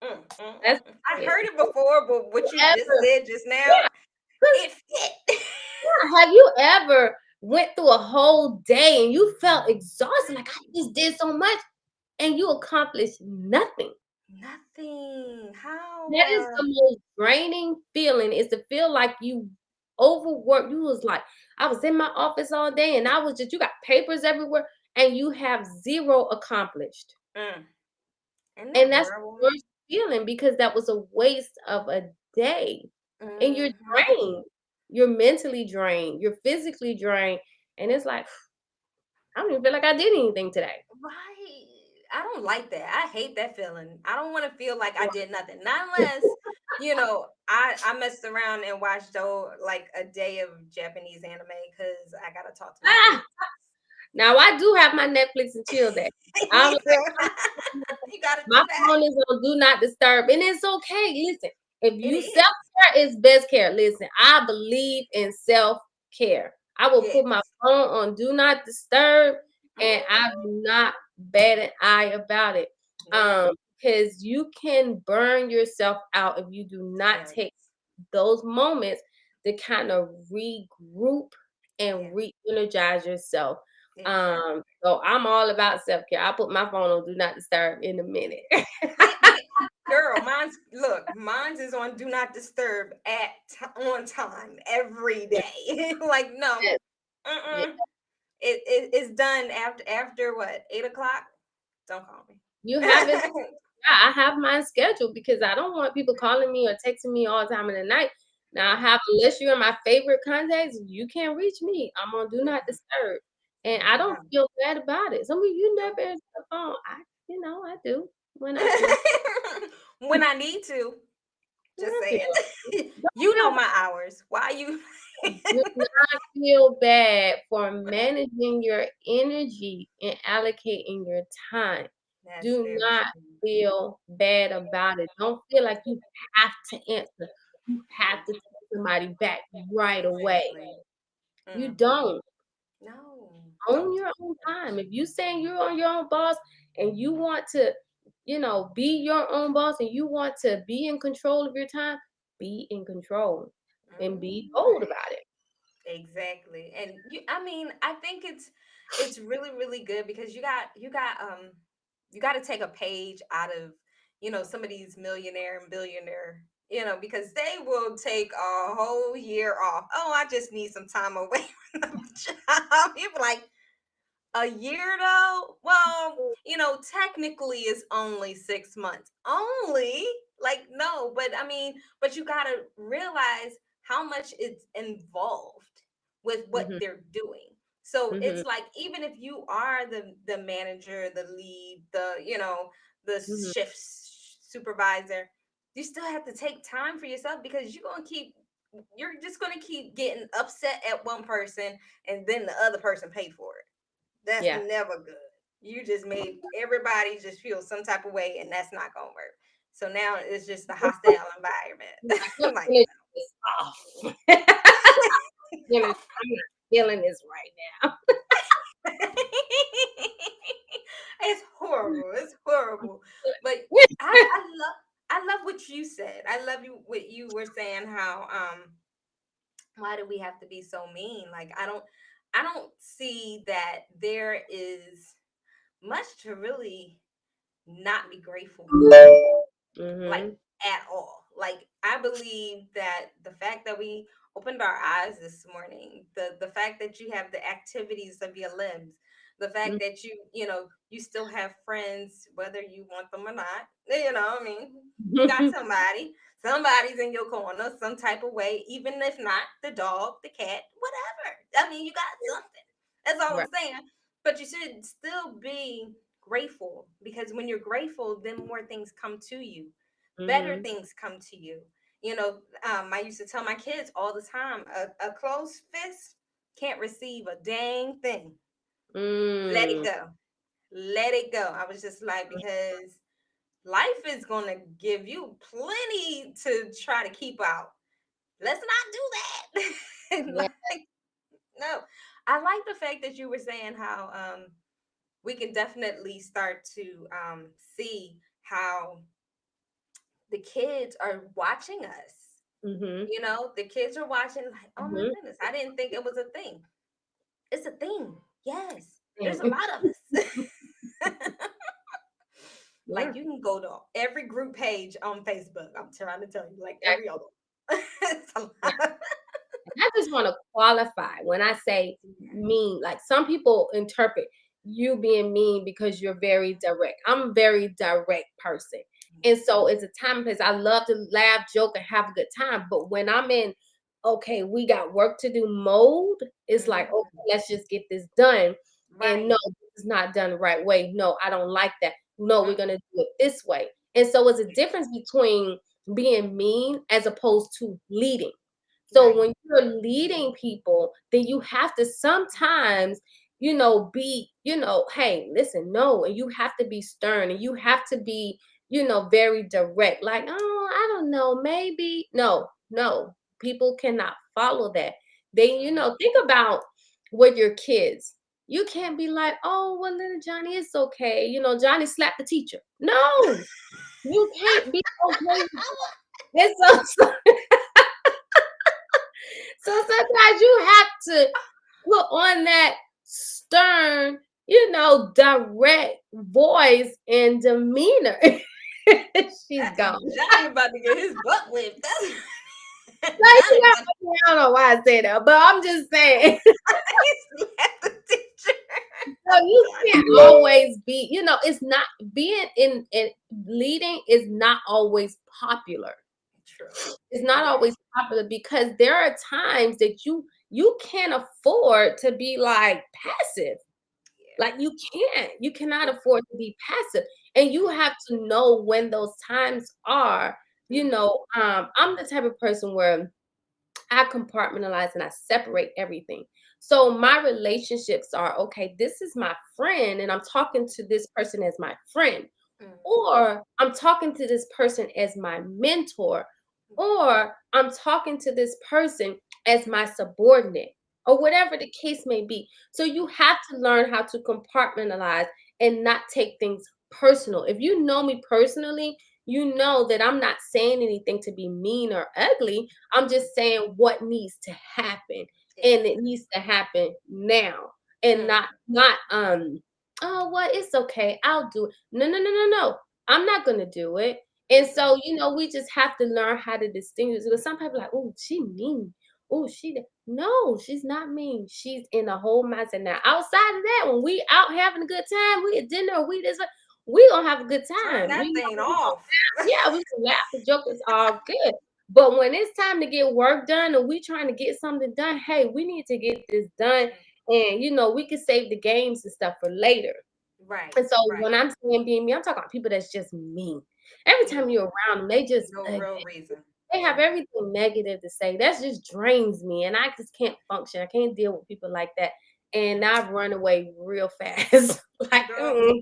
Good. That's I the saying. heard it before, but what you just Ever, said just now, yeah, 'cause it fit. have you ever went through a whole day and you felt exhausted, like I just did so much and you accomplished nothing? Nothing. How? That is the most draining feeling, is to feel like you overworked. You was like, I was in my office all day and I was just, you got papers everywhere and you have zero accomplished. Mm, isn't that And that's horrible? the worst feeling because that was a waste of a day. And you're Hmm. drained. You're mentally drained. You're physically drained. And it's like, I don't even feel like I did anything today. Right. I don't like that. I hate that feeling. I don't want to feel like I did nothing. Not unless, I messed around and watched like a day of Japanese anime because I gotta talk to my Ah! kids. Now I do have my Netflix and chill day. I'm Me like, too. I'm You gotta my do that. phone is on do not disturb, and it's okay. Listen, if It you self is. care is best care. Listen, I believe in self care. I will put my Yes. phone on do not disturb, and I Mhm. do not bat an eye about it. Nope. Because you can burn yourself out if you do not Yes. take those moments to kind of regroup and Yeah. re-energize yourself. Exactly. So I'm all about self-care. I put my phone on do not disturb in a minute. Girl, mine's is on do not disturb on time every day. Like no, Yes, yeah. it's done after what 8 o'clock. Don't call me. You have it. Yeah, I have mine scheduled because I don't want people calling me or texting me all the time in the night. Now I Yeah, have, unless you're in my favorite contacts, you can't reach me. I'm on do yeah, not disturb. And I don't yeah. feel bad about it. Some of you No. never answer the phone. I do when I do. When I need to, When just I say feel it. don't You know feel my hours. Why you? do not feel bad for managing your energy and allocating your time. That's Do very not true. feel bad about it. Don't feel like you have to answer. You have to. somebody back right away. Exactly. You Mm. don't. No, Own don't your do own that. time. If you saying you're on your own boss and you want to, be your own boss and you want to be in control of your time, be in control and be Mhm. bold about it. Exactly. And I mean, I think it's really, really good because you got to take a page out of, some of these millionaire and billionaire, because they will take a whole year off. Oh, I just need some time away from the job. You're like, a year though? Well, technically it's only 6 months. Only? Like, no, but I mean, but you gotta realize how much it's involved with what Mhm. they're doing. So Mhm. it's like even if you are the manager, the lead, the Mhm. shift supervisor, you still have to take time for yourself because you're just gonna keep getting upset at one person and then the other person paid for it. That's Yeah. never good. You just made everybody just feel some type of way, and that's not gonna work. So now it's just a hostile environment. Like your Like, energy is off. I'm not feeling this right now. it's horrible. It's horrible. But I love what you said. I love you what you were saying. How why do we have to be so mean? Like I don't see that there is much to really not be grateful for, like Mhm. at all. Like I believe that the fact that we opened our eyes this morning, the fact that you have the activities of your limbs, the fact Mhm. that you still have friends, whether you want them or not. I mean, you got Mhm. somebody's in your corner, some type of way, even if not the dog, the cat, whatever. I mean, you got something. That's all Right. I'm saying. But you should still be grateful because when you're grateful, then more things come to you, better Mhm. things come to you. I used to tell my kids all the time, a closed fist can't receive a dang thing. Let it Mm. go. Let it go. I was just like, because life is going to give you plenty to try to keep out. Let's not do that. Yeah. Like, no. I like the fact that you were saying how we can definitely start to see how the kids are watching us. Mhm. The kids are watching, like, oh my Mhm. goodness, I didn't think it was a thing. It's a thing. Yes, there's a Mm. lot of us. Yeah. Like, you can go to every group page on Facebook. I'm trying to tell you, like every Exactly. other one. It's a Yeah. lot. And I just want to qualify when I say mean. Like some people interpret you being mean because you're very direct. I'm a very direct person. And so it's a time and place. I love to laugh, joke, and have a good time. But when I'm in, okay, we got work to do mode, it's like, Mhm. okay, let's just get this done. And no, Right. this is not done the right way. No, I don't like that. No, we're going to Mm-mm. do it this way. And so it's a difference between being mean as opposed to leading. So Right. when you're leading people, then you have to sometimes, be, hey, listen, no, and you have to be stern and you have to be, very direct. Like, oh, I don't know, maybe. No, no, people cannot follow that. They, Mm. think about with your kids. You can't be like, oh, well, little Johnny, it's okay. Johnny slapped the teacher. No, you can't be okay with that. It's so So sometimes you have to put on that stern, direct voice and demeanor. She's gone. Johnny about to get his butt whipped. That's Like, Johnny about I don't know why I say that, but I'm just saying. to slap the teacher. So you can't Johnny. always be, it's not being in leading is not always popular. True. It's not Very always popular because there are times that you can't afford to be like passive. yeah. Like you cannot afford to be passive. And you have to know when those times are, Mhm. I'm the type of person where I compartmentalize and I separate everything. So my relationships are okay, this is my friend, and I'm talking to this person as my friend, Mhm. or I'm talking to this person as my mentor, or I'm talking to this person as my subordinate, or whatever the case may be. So you have to learn how to compartmentalize and not take things personal. If you know me personally, you know that I'm not saying anything to be mean or ugly. I'm just saying what needs to happen. And it Exactly. needs to happen now. And not oh well, it's okay. I'll do it. No, no, no, no, no. I'm not gonna do it. And so, we just have to learn how to distinguish, because some people are like, oh, she mean. Oh, no, she's not mean. She's in a whole mindset. Now, outside of that, when we out having a good time, we at dinner, we this, we gonna have a good Turn time. that thing We gonna off. laugh. Yeah, we can laugh and joke. It's all good. But when it's time to get work done and we trying to get something done, hey, we need to get this done. And we can save the games and stuff for later. Right, And so right. when I'm saying being mean, I'm talking about people that's just mean. Every Yeah. time you're around them, they just No real reason. they have Yeah. everything negative to say. That just drains me, and I just can't function. I can't deal with people like that, and Mm. I run away real fast. Like, Girl,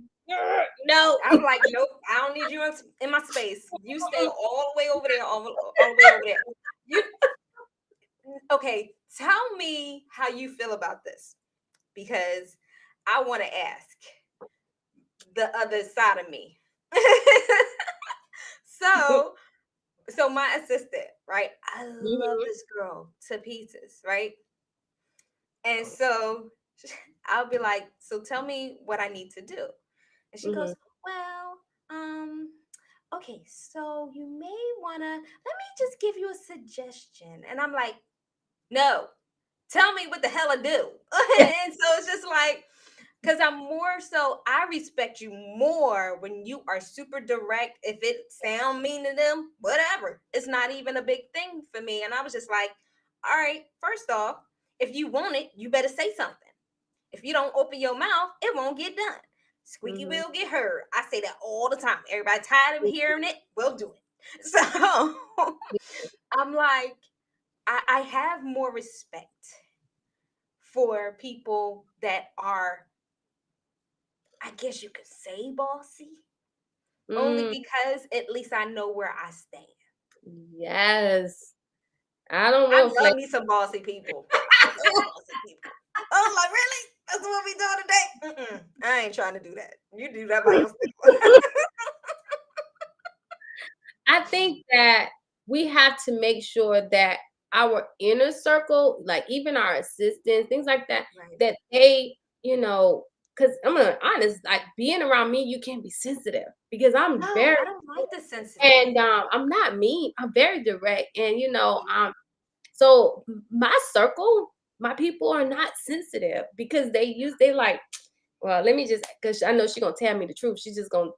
no. I'm like, nope, I don't need you in my space. You stay all the way over there, all the way over there. You okay? Tell me how you feel about this, because I want to ask the other side of me. so, so my assistant, right? I love Mhm, this girl to pieces, right? And so I'll be like, so tell me what I need to do. And she mhm, goes, well, okay, so you may wanna let me just give you a suggestion. And I'm like, no, tell me what the hell I do. And so it's just like, because I'm more so, I respect you more when you are super direct. If it sound mean to them, whatever. It's not even a big thing for me. And I was just like, all right, first off, if you want it, you better say something. If you don't open your mouth, it won't get done. Squeaky mhm, will get heard. I say that all the time. Everybody tired of hearing it, we'll do it. So I'm like, I have more respect for people that are, I guess you could say, bossy, only mm, because at least I know where I stand. yes. I don't I want love flavor. me some bossy people. I love bossy people. I'm like, really? That's what we doing today? I ain't trying to do that. You do that by yourself. I think that we have to make sure that our inner circle, like even our assistants, things like that, Right. that they, because I'm gonna honest, like being around me, you can't be sensitive because I'm No, very, I don't like the sensitive. and I'm not mean. I'm very direct, and Yeah. so my circle, my people are not sensitive because they like, well, let me just, because I know she's gonna tell me the truth. She's just gonna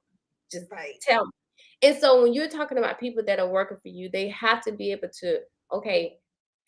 just Right. tell me. And so when you're talking about people that are working for you, they have to be able to, okay,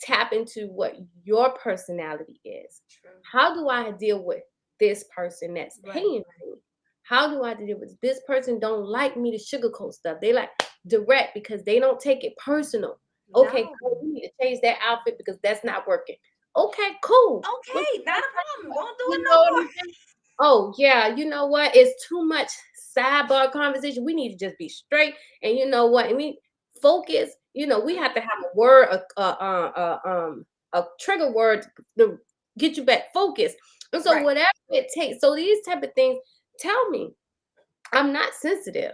tap into what your personality is. True. How do I deal with this person that's Right. paying me? How do I deal with this person don't like me to sugarcoat stuff? They like direct because they don't take it personal. Okay, No. cool. We need to change that outfit because that's not working. Okay, cool. What Okay, not a problem. Won't do you it know no what I'm more. saying? Oh, yeah, you know what? It's too much sidebar conversation. We need to just be straight. And you know what? And we focus. We have to have a word, a trigger word to get you back focused. And so Right. whatever it takes. So these type of things, tell me. I'm not sensitive.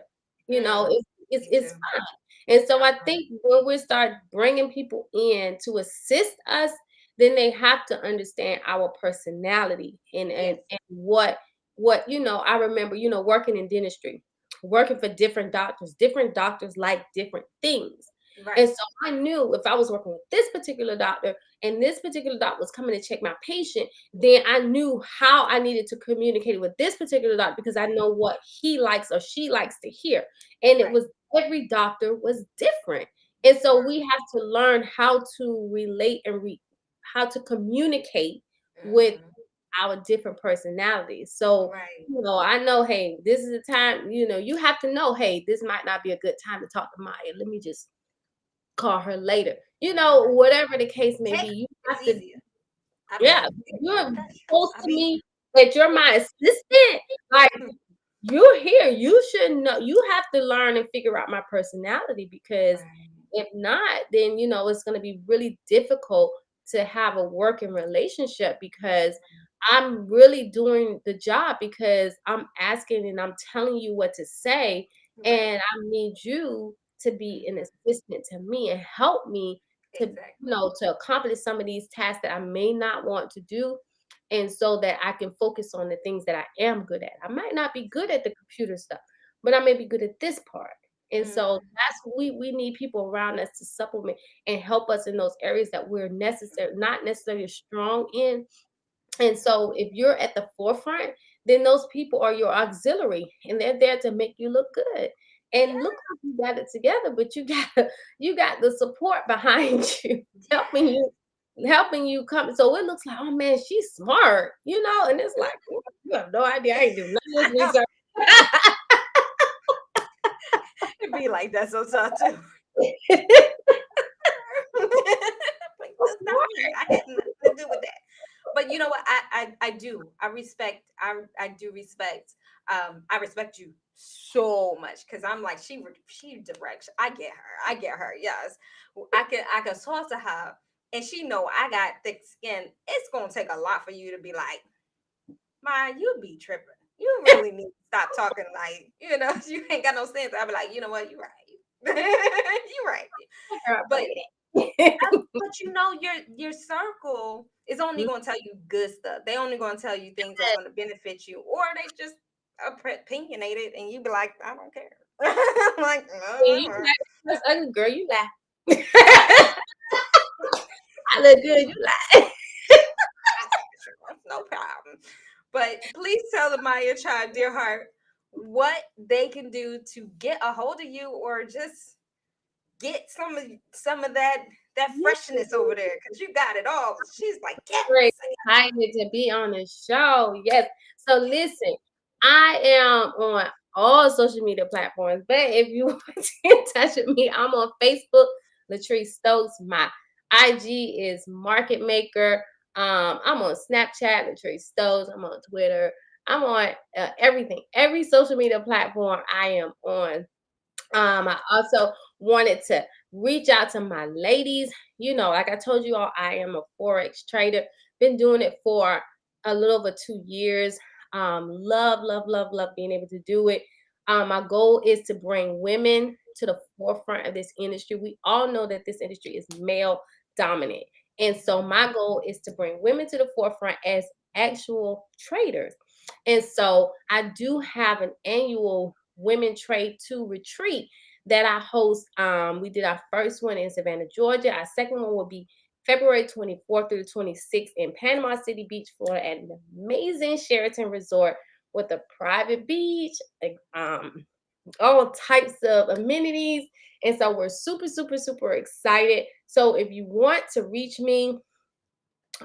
Mm, me It's too. fine. And so I Uh-huh. think when we start bringing people in to assist us, then they have to understand our personality and Yes. what I remember, working in dentistry, working for different doctors. Different doctors like different things. And Right. so I knew if I was working with this particular doctor and this particular doctor was coming to check my patient, then I knew how I needed to communicate with this particular doctor because I know what he likes or she likes to hear. And it Right. was every doctor was different. And so True. we have to learn how to relate and how to communicate with Hmm. our different personalities. So, Right. I know, hey, this is the time, you have to know, hey, this might not be a good time to talk to Maya. Let me just call her later. Right. Whatever the case may be, Text you is have to, easier. I'll be yeah, like, you're that's true. close I'll to be. me, that you're my assistant. Like, you're here. You should know. You have to learn and figure out my personality because Right. If not, then it's going to be really difficult to have a working relationship, because I'm really doing the job, because I'm asking and I'm telling you what to say, Right. and I need you to be an assistant to me and help me to Exactly. to accomplish some of these tasks that I may not want to do, and so that I can focus on the things that I am good at. I might not be good at the computer stuff, but I may be good at this part. And so Mm, that's what we need people around us to supplement and help us in those areas that we're not necessarily strong in. And so if you're at the forefront, then those people are your auxiliary, and they're there to make you look good. And yeah. look like you got it together, but you got the support behind you, helping Yeah. you come. So it looks like, oh man, she's smart, and it's like, "Ooh, you have no idea. I ain't do none of this research." It'd be like that sometimes too. Like, that's not me. I had nothing to do with that. But you know what? I do. I respect. I do respect. I respect you so much because I'm like she directs. I get her. I get her. Yes, I can talk to her, and she know I got thick skin. It's gonna take a lot for you to be like, Ma, you be tripping. You really need to stop talking like you ain't got no sense. I'll be like, you know what? You right. You right. Girl, But play that. but your circle is only going to tell you good stuff. They only going to tell you things that's going to benefit you, or they just opinionated, and you be like, I don't care. Like, And you like, that's ugly, girl, you lie. I look good, you lie. sure, no problem. But please tell the Maya child, dear heart, what they can do to get a hold of you, or just get some of that freshness over there, because you got it all. She's like, yes. Very excited to be on the show. Yes. So listen, I am on all social media platforms, but if you want to get in touch with me, I'm on Facebook, Latrice Stokes. My IG is Market Maker. I'm on Snapchat, Latrice Stokes. I'm on Twitter. I'm on everything, every social media platform I am on. I also wanted to reach out to my ladies. Like I told you all, I am a Forex trader. Been doing it for a little over 2 years. Love, love, love, love being able to do it. My goal is to bring women to the forefront of this industry. We all know that this industry is male dominant. And so my goal is to bring women to the forefront as actual traders. And so I do have an annual Women Trade 2 retreat that I host. We did our first one in Savannah, Georgia. Our second one will be February 24th through the 26th in Panama City Beach, Florida, at an amazing Sheraton Resort with a private beach, all types of amenities. And so we're super, super, super excited. So if you want to reach me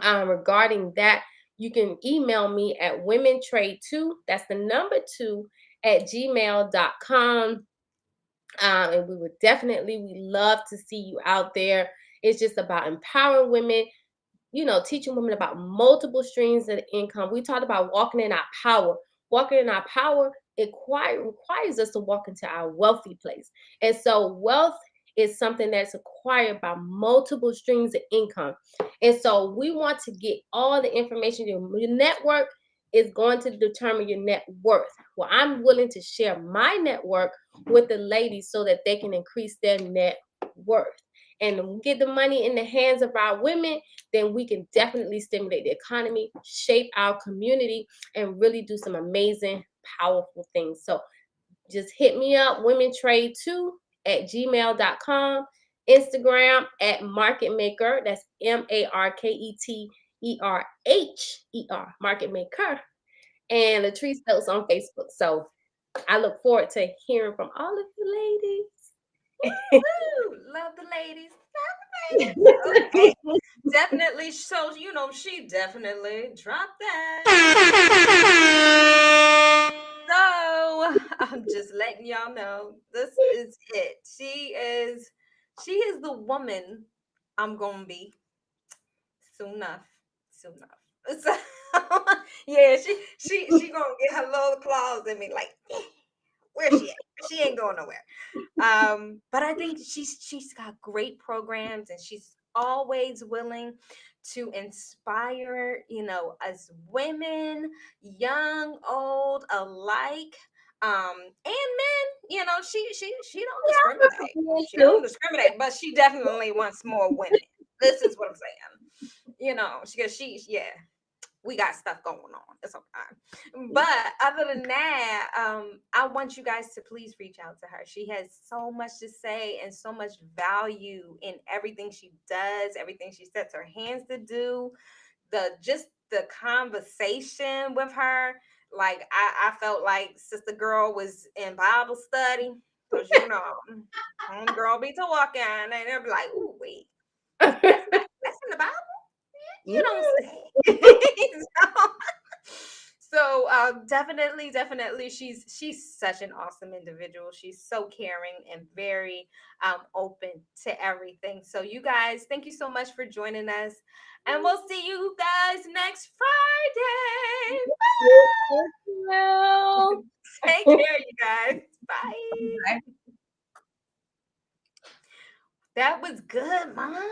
regarding that, you can email me at womentrade2, that's the number 2, at gmail.com. And we love to see you out there. It's just about empowering women, teaching women about multiple streams of income. We talked about walking in our power. Walking in our power, requires us to walk into our wealthy place. And so wealth is something that's acquired by multiple streams of income. And so we want to get all the information. Your network is going to determine your net worth. Well, I'm willing to share my network with the ladies so that they can increase their net worth. And get the money in the hands of our women, then we can definitely stimulate the economy, shape our community, and really do some amazing, powerful things. So just hit me up, womentrade2 at gmail.com, Instagram at Market Maker, that's MarketMaker, Market Maker, and Latrice Stokes on Facebook. So I look forward to hearing from all of you ladies. Woo! Love the ladies. Love the ladies. Okay. Definitely. So, she definitely dropped that. So, I'm just letting y'all know this is it. She is the woman I'm gonna be soon enough. Soon enough. So, yeah, she gonna get her little claws in me like, where's she at? She ain't going nowhere. But I think she's got great programs, and she's always willing to inspire, us women, young, old alike, and men. She don't discriminate. She don't discriminate, but she definitely wants more women. This is what I'm saying. Because yeah, we got stuff going on. It's okay. But other than that, I want you guys to please reach out to her. She has so much to say and so much value in everything she does, everything she sets her hands to do. The conversation with her, like I felt like Sister Girl was in Bible study. Because homegirl be talking and they'll be like, "Ooh, wait, that's in the Bible? You don't say." So definitely, she's such an awesome individual. She's so caring and very open to everything. So you guys, thank you so much for joining us, and we'll see you guys next Friday. Take care, you guys. Bye. That was good, Mama.